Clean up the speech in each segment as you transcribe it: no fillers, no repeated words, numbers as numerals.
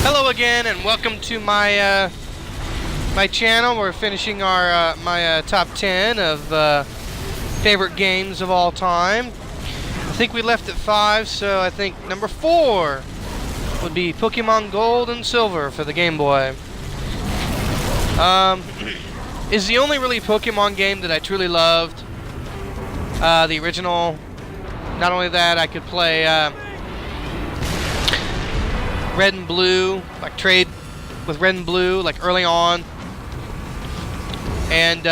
Hello again, and welcome to my my channel. We're finishing our my top 10 of favorite games of all time. I think we left at 5, so I think number 4 would be Pokemon Gold and Silver for the Game Boy. Is the only really Pokemon game that I truly loved. The original. Not only that, I could play Red and Blue, like trade with Red and Blue, like early on, and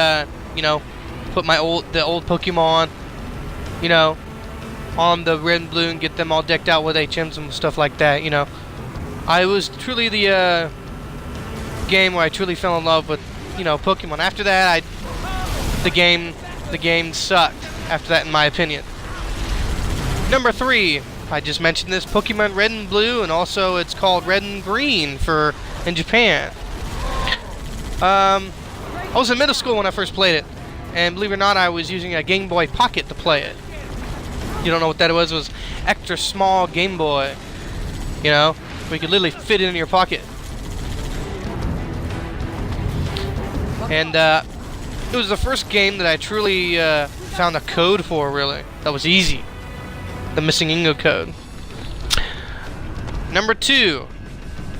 you know, put the old Pokemon, you know, on the Red and Blue and get them all decked out with HMs and stuff like that. You know, I was truly the game where I truly fell in love with, you know, Pokemon. After that, the game sucked. After that, in my opinion. Number 3, I just mentioned this, Pokemon Red and Blue, and also it's called Red and Green in Japan. I was in middle school when I first played it, and believe it or not, I was using a Game Boy Pocket to play it. You don't know what that was? It was extra small Game Boy, you know, where you could literally fit it in your pocket. And it was the first game that I truly found a code for, really. That was easy. The Missing Ingo code. Number 2,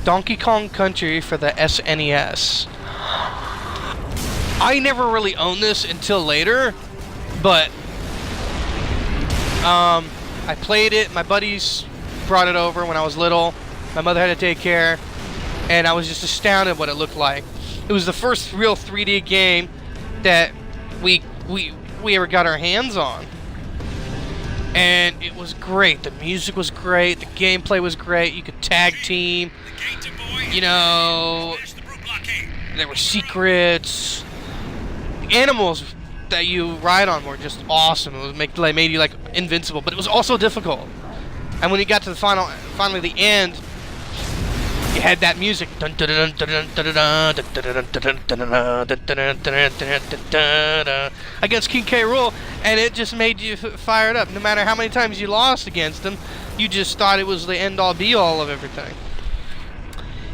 Donkey Kong Country for the SNES. I never really owned this until later, but I played it. My buddies brought it over when I was little. My mother had to take care, and I was just astounded what it looked like. It was the first real 3D game that we ever got our hands on. And it was great. The music was great. The gameplay was great. You could tag team. You know, there were secrets. The animals that you ride on were just awesome. It was made you like invincible, but it was also difficult. And when you got to finally the end, you had that music against King K. Rool, and it just made you fired up. No matter how many times you lost against him, you just thought it was the end-all be-all of everything.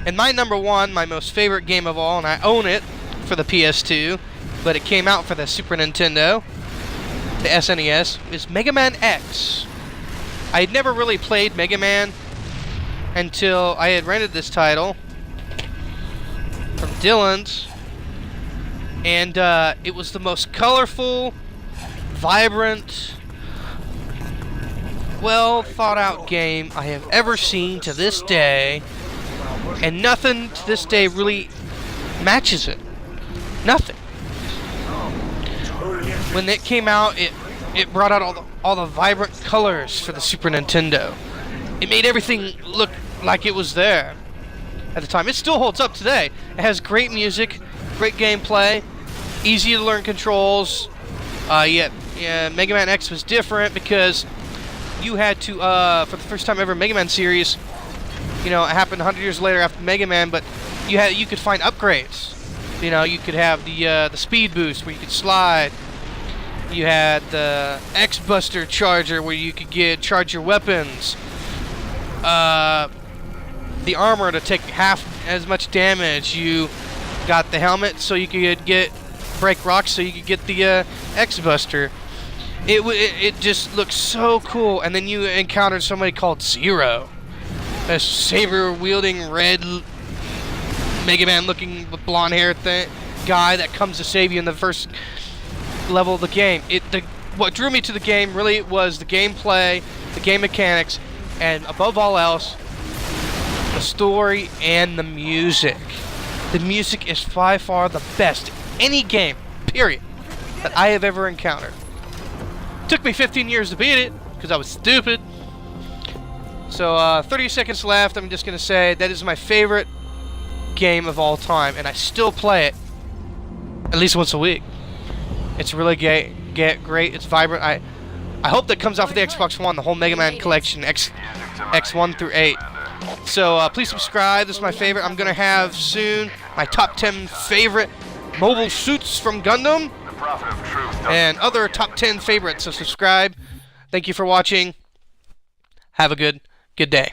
And my number 1, my most favorite game of all, and I own it for the PS2, but it came out for the Super Nintendo, the SNES, is Mega Man X. I had never really played Mega Man until I had rented this title from Dylan's, and it was the most colorful, vibrant, well thought out game I have ever seen to this day, and nothing to this day really matches it. Nothing. When it came out, it brought out all the vibrant colors for the Super Nintendo. It made everything look like it was there at the time. It still holds up today. It has great music, great gameplay, easy to learn controls. Yeah, Mega Man X was different because you had to, for the first time ever, Mega Man series, you know, it happened 100 years later after Mega Man, but you could find upgrades. You know, you could have the speed boost where you could slide. You had the X-Buster charger where you could charge your weapons. The armor to take half as much damage. You got the helmet so you could break rocks so you could get the X-Buster. It just looked so cool. And then you encountered somebody called Zero, a saber-wielding red Mega Man-looking with blonde hair guy that comes to save you in the first level of the game. What drew me to the game really was the gameplay, the game mechanics, and above all else, the story and the music. The music is by far the best any game, period, that I have ever encountered. Took me 15 years to beat it because I was stupid. So 30 seconds left. I'm just gonna say that is my favorite game of all time, and I still play it at least once a week. It's really great. It's vibrant. I hope that comes out for the Xbox One, the whole Mega Man collection, X1 through 8. So please subscribe. This is my favorite. I'm going to have soon my top 10 favorite mobile suits from Gundam and other top 10 favorites. So subscribe. Thank you for watching. Have a good day.